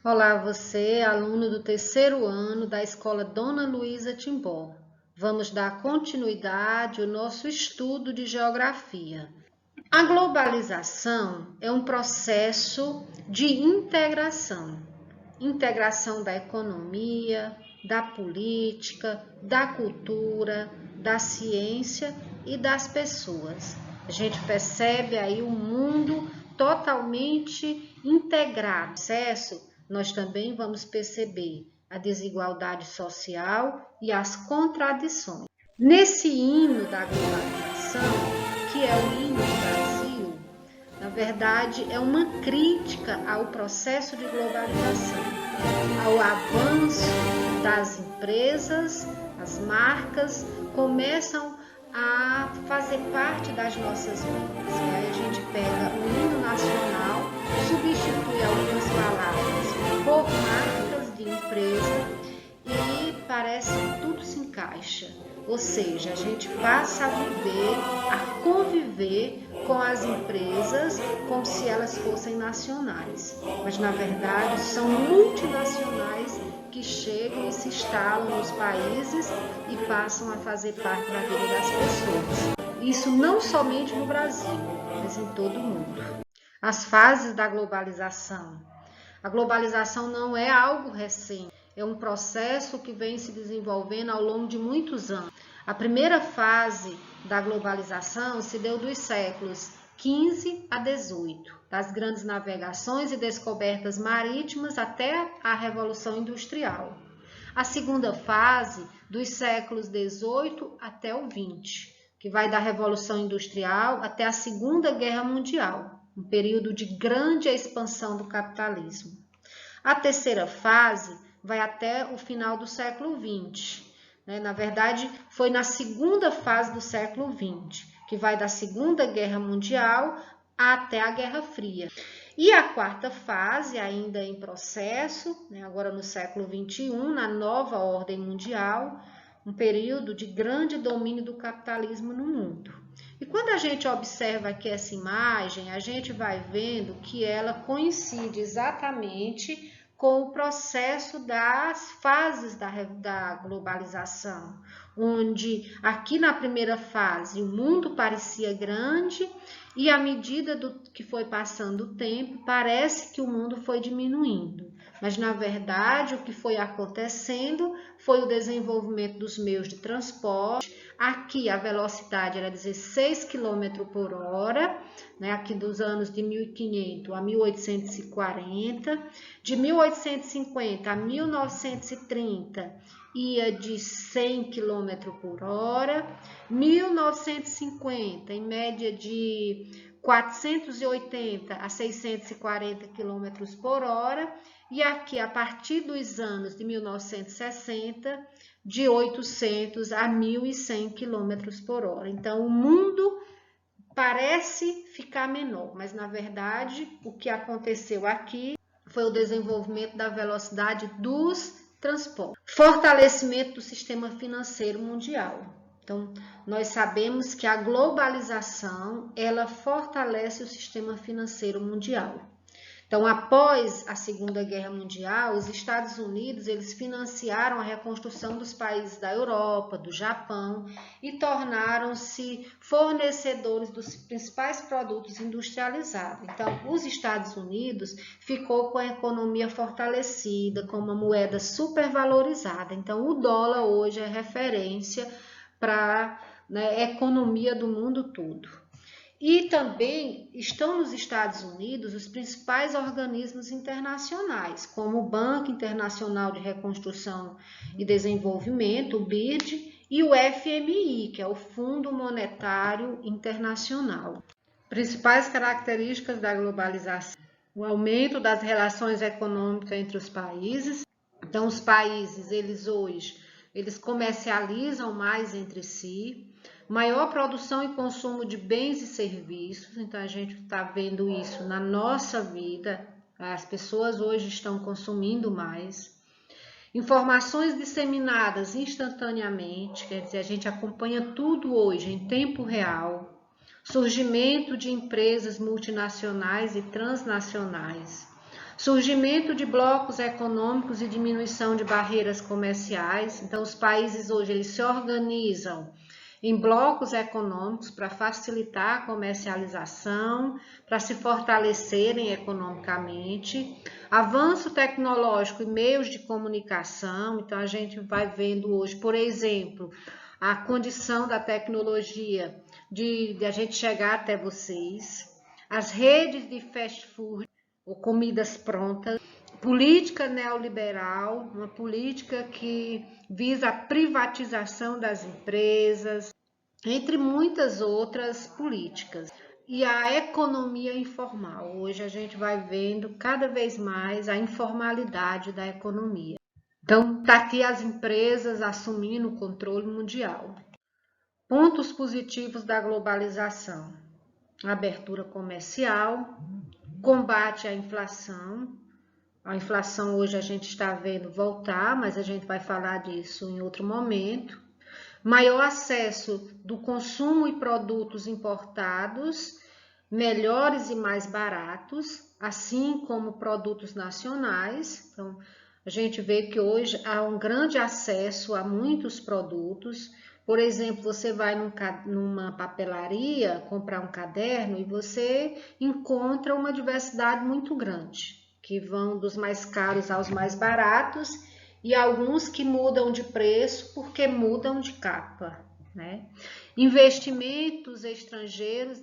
Olá, você, aluno do terceiro ano da Escola Dona Luísa Timbó. Vamos dar continuidade ao nosso estudo de geografia. A globalização é um processo de integração. Integração da economia, da política, da cultura, da ciência e das pessoas. A gente percebe aí um mundo totalmente integrado. No processo, nós também vamos perceber a desigualdade social e as contradições. Nesse hino da globalização, que é o hino do Brasil, na verdade é uma crítica ao processo de globalização, ao avanço das empresas, as marcas começam a fazer parte das nossas vidas. E aí a gente pega o hino nacional, substitui algumas palavras por marcas de empresa e parece que tudo se encaixa. Ou seja, a gente passa a viver, a conviver com as empresas como se elas fossem nacionais. Mas, na verdade, são multinacionais que chegam e se instalam nos países e passam a fazer parte da vida das pessoas. Isso não somente no Brasil, mas em todo o mundo. As fases da globalização. A globalização não é algo recente, é um processo que vem se desenvolvendo ao longo de muitos anos. A primeira fase da globalização se deu dos séculos XV a XVIII, das grandes navegações e descobertas marítimas até a Revolução Industrial. A segunda fase, dos séculos XVIII até o XX, que vai da Revolução Industrial até a Segunda Guerra Mundial, um período de grande expansão do capitalismo. A terceira fase vai até o final do século XX. Na verdade, foi na segunda fase do século XX, que vai da Segunda Guerra Mundial até a Guerra Fria. E a quarta fase, ainda em processo, agora no século XXI, na nova ordem mundial, um período de grande domínio do capitalismo no mundo. E quando a gente observa aqui essa imagem, a gente vai vendo que ela coincide exatamente com o processo das fases da globalização, onde aqui na primeira fase o mundo parecia grande e à medida que foi passando o tempo, parece que o mundo foi diminuindo. Mas, na verdade, o que foi acontecendo foi o desenvolvimento dos meios de transporte. Aqui a velocidade era 16 km por hora, aqui dos anos de 1500 a 1840. De 1850 a 1930, ia de 100 km por hora. 1950, em média de 480 a 640 km por hora. E aqui, a partir dos anos de 1960, de 800 a 1.100 km por hora. Então, o mundo parece ficar menor, mas, na verdade, o que aconteceu aqui foi o desenvolvimento da velocidade dos transportes. Fortalecimento do sistema financeiro mundial. Então, nós sabemos que a globalização, ela fortalece o sistema financeiro mundial. Então, após a Segunda Guerra Mundial, os Estados Unidos eles financiaram a reconstrução dos países da Europa, do Japão e tornaram-se fornecedores dos principais produtos industrializados. Então, os Estados Unidos ficou com a economia fortalecida, com uma moeda supervalorizada. Então, o dólar hoje é referência para a economia do mundo todo. E também estão nos Estados Unidos os principais organismos internacionais, como o Banco Internacional de Reconstrução e Desenvolvimento, o BID, e o FMI, que é o Fundo Monetário Internacional. Principais características da globalização: o aumento das relações econômicas entre os países. Então, os países, eles comercializam mais entre si. Maior produção e consumo de bens e serviços, então a gente está vendo isso na nossa vida, as pessoas hoje estão consumindo mais. Informações disseminadas instantaneamente, quer dizer, a gente acompanha tudo hoje em tempo real. Surgimento de empresas multinacionais e transnacionais. Surgimento de blocos econômicos e diminuição de barreiras comerciais. Então, os países hoje eles se organizam em blocos econômicos para facilitar a comercialização, para se fortalecerem economicamente. Avanço tecnológico e meios de comunicação. Então, a gente vai vendo hoje, por exemplo, a condição da tecnologia de a gente chegar até vocês. As redes de fast food ou comidas prontas, política neoliberal, uma política que visa a privatização das empresas, entre muitas outras políticas. E a economia informal. Hoje a gente vai vendo cada vez mais a informalidade da economia. Então, está aqui as empresas assumindo o controle mundial. Pontos positivos da globalização: abertura comercial, combate à inflação. A inflação hoje a gente está vendo voltar, mas a gente vai falar disso em outro momento. Maior acesso do consumo e produtos importados, melhores e mais baratos, assim como produtos nacionais. Então, a gente vê que hoje há um grande acesso a muitos produtos. Por exemplo, você vai numa papelaria comprar um caderno e você encontra uma diversidade muito grande, que vão dos mais caros aos mais baratos e alguns que mudam de preço porque mudam de capa, né? Investimentos estrangeiros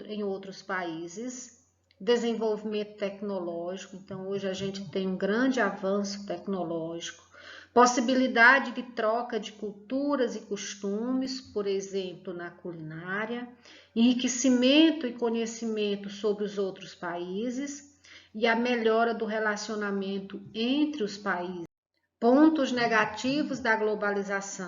em outros países, desenvolvimento tecnológico. Então, hoje a gente tem um grande avanço tecnológico. Possibilidade de troca de culturas e costumes, por exemplo, na culinária, enriquecimento e conhecimento sobre os outros países e a melhora do relacionamento entre os países. Pontos negativos da globalização: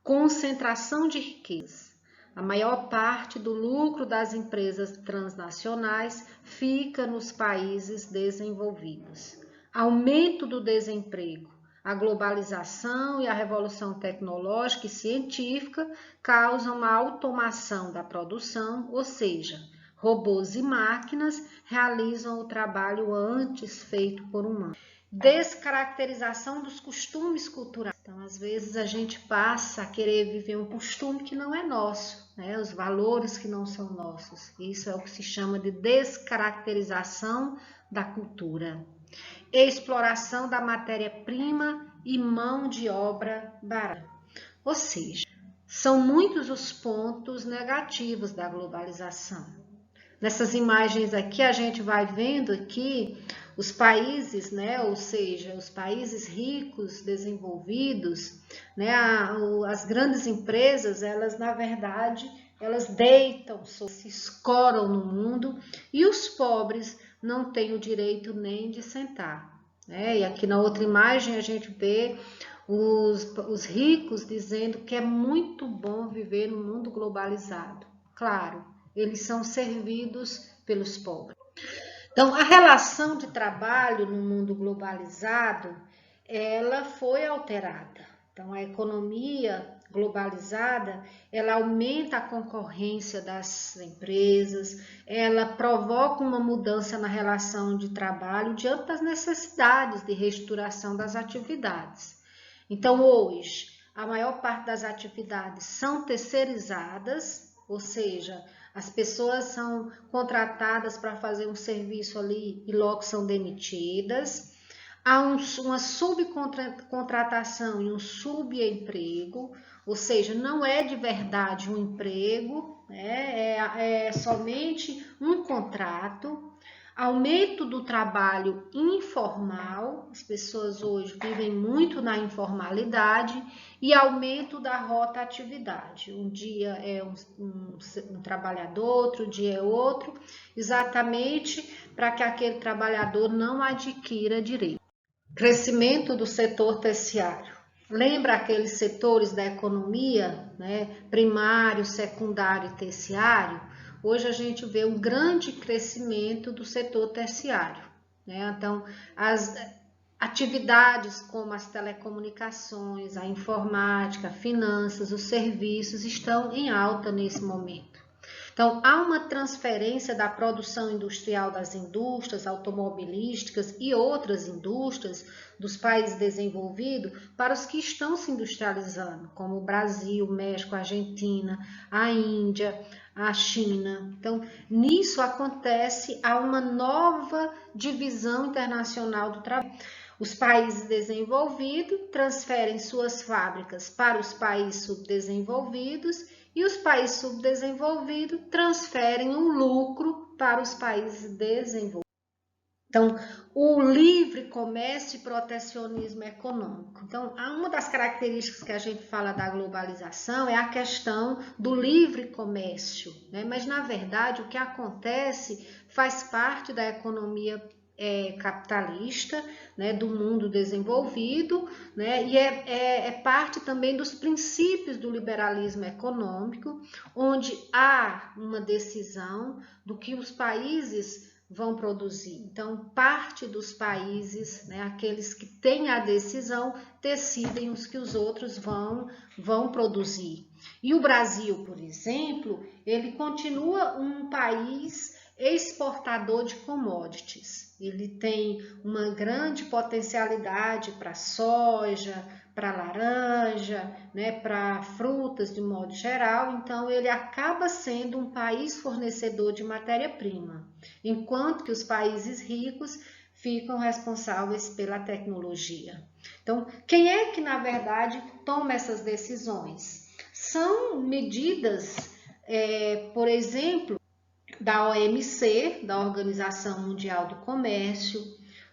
concentração de riquezas. A maior parte do lucro das empresas transnacionais fica nos países desenvolvidos. Aumento do desemprego. A globalização e a revolução tecnológica e científica causam uma automação da produção, ou seja, robôs e máquinas realizam o trabalho antes feito por humanos. Descaracterização dos costumes culturais. Então, às vezes a gente passa a querer viver um costume que não é nosso, né? Os valores que não são nossos. Isso é o que se chama de descaracterização da cultura. Exploração da matéria-prima e mão de obra barata. Ou seja, são muitos os pontos negativos da globalização. Nessas imagens aqui, a gente vai vendo aqui os países, né, ou seja, os países ricos, desenvolvidos, né, as grandes empresas, elas na verdade, elas deitam, se escoram no mundo e os pobres não têm o direito nem de sentar, né? E aqui na outra imagem a gente vê os ricos dizendo que é muito bom viver no mundo globalizado. Claro, eles são servidos pelos pobres. Então, a relação de trabalho no mundo globalizado, ela foi alterada. Então, a economia globalizada, ela aumenta a concorrência das empresas, ela provoca uma mudança na relação de trabalho diante das necessidades de reestruturação das atividades. Então, hoje, a maior parte das atividades são terceirizadas, ou seja, as pessoas são contratadas para fazer um serviço ali e logo são demitidas. Há uma subcontratação e um subemprego, ou seja, não é de verdade um emprego, né? É somente um contrato. Aumento do trabalho informal, as pessoas hoje vivem muito na informalidade, e aumento da rotatividade. Um dia é um trabalhador, outro dia é outro, exatamente para que aquele trabalhador não adquira direito. Crescimento do setor terciário. Lembra aqueles setores da economia, né? Primário, secundário e terciário? Hoje a gente vê um grande crescimento do setor terciário, né? Então, as atividades como as telecomunicações, a informática, finanças, os serviços estão em alta nesse momento. Então, há uma transferência da produção industrial das indústrias automobilísticas e outras indústrias dos países desenvolvidos para os que estão se industrializando, como o Brasil, o México, a Argentina, a Índia, a China. Então, nisso acontece há uma nova divisão internacional do trabalho. Os países desenvolvidos transferem suas fábricas para os países subdesenvolvidos e os países subdesenvolvidos transferem o lucro para os países desenvolvidos. Então, o livre comércio e protecionismo econômico. Então, uma das características que a gente fala da globalização é a questão do livre comércio, né? Mas, na verdade, o que acontece faz parte da economia capitalista, né, do mundo desenvolvido, né, e é parte também dos princípios do liberalismo econômico, onde há uma decisão do que os países vão produzir. Então, parte dos países, né, aqueles que têm a decisão, decidem os que os outros vão produzir. E o Brasil, por exemplo, ele continua um país exportador de commodities. Ele tem uma grande potencialidade para soja, para laranja, né, para frutas de modo geral, então ele acaba sendo um país fornecedor de matéria-prima, enquanto que os países ricos ficam responsáveis pela tecnologia. Então, quem é que, na verdade, toma essas decisões? São medidas, por exemplo, da OMC, da Organização Mundial do Comércio,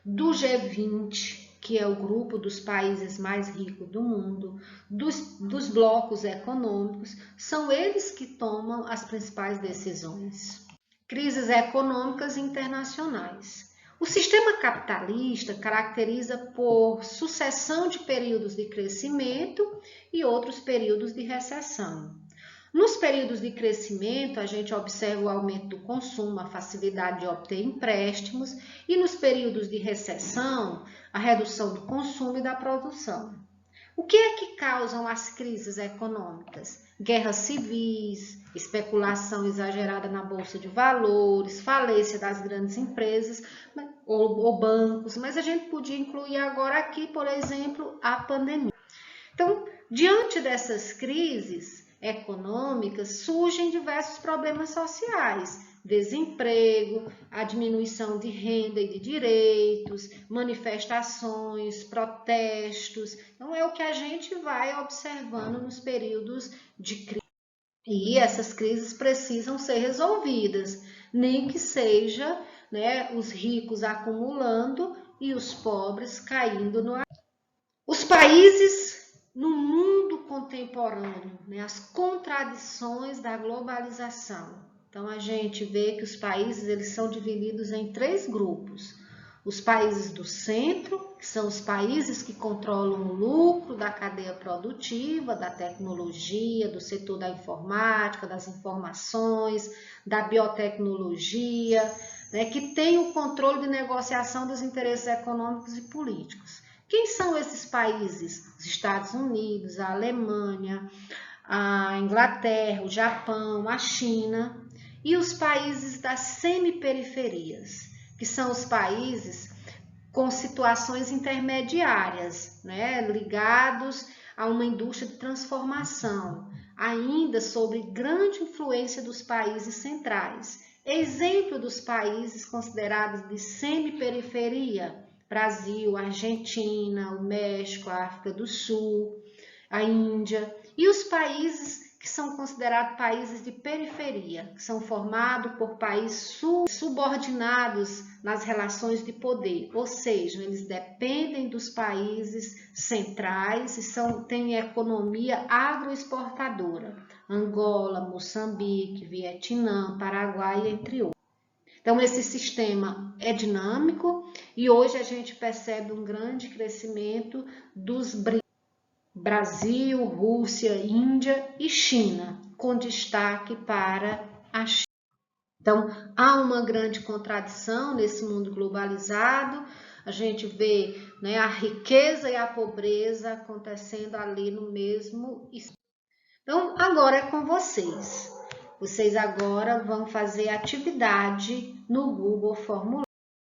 do G20, que é o grupo dos países mais ricos do mundo, dos blocos econômicos, são eles que tomam as principais decisões. Crises econômicas internacionais. O sistema capitalista caracteriza por sucessão de períodos de crescimento e outros períodos de recessão. Nos períodos de crescimento, a gente observa o aumento do consumo, a facilidade de obter empréstimos, e nos períodos de recessão, a redução do consumo e da produção. O que é que causam as crises econômicas? Guerras civis, especulação exagerada na bolsa de valores, falência das grandes empresas ou bancos, mas a gente podia incluir agora aqui, por exemplo, a pandemia. Então, diante dessas crises econômicas, surgem diversos problemas sociais, desemprego, a diminuição de renda e de direitos, manifestações, protestos. Então, é o que a gente vai observando nos períodos de crise. E essas crises precisam ser resolvidas, nem que seja, né, os ricos acumulando e os pobres caindo no abismo. Os países no mundo contemporâneo, né, as contradições da globalização. Então, a gente vê que os países eles são divididos em 3 grupos. Os países do centro, que são os países que controlam o lucro da cadeia produtiva, da tecnologia, do setor da informática, das informações, da biotecnologia, né, que tem o controle de negociação dos interesses econômicos e políticos. Quem são esses países? Os Estados Unidos, a Alemanha, a Inglaterra, o Japão, a China e os países das semiperiferias, que são os países com situações intermediárias, né, ligados a uma indústria de transformação, ainda sob grande influência dos países centrais. Exemplo dos países considerados de semiperiferia: Brasil, Argentina, o México, a África do Sul, a Índia, e os países que são considerados países de periferia, que são formados por países subordinados nas relações de poder, ou seja, eles dependem dos países centrais e têm economia agroexportadora, Angola, Moçambique, Vietnã, Paraguai, entre outros. Então, esse sistema é dinâmico e hoje a gente percebe um grande crescimento dos BRICS: Brasil, Rússia, Índia e China, com destaque para a China. Então, há uma grande contradição nesse mundo globalizado. A gente vê, né, a riqueza e a pobreza acontecendo ali no mesmo. Então, agora é com vocês. Vocês agora vão fazer atividade no Google Formulário.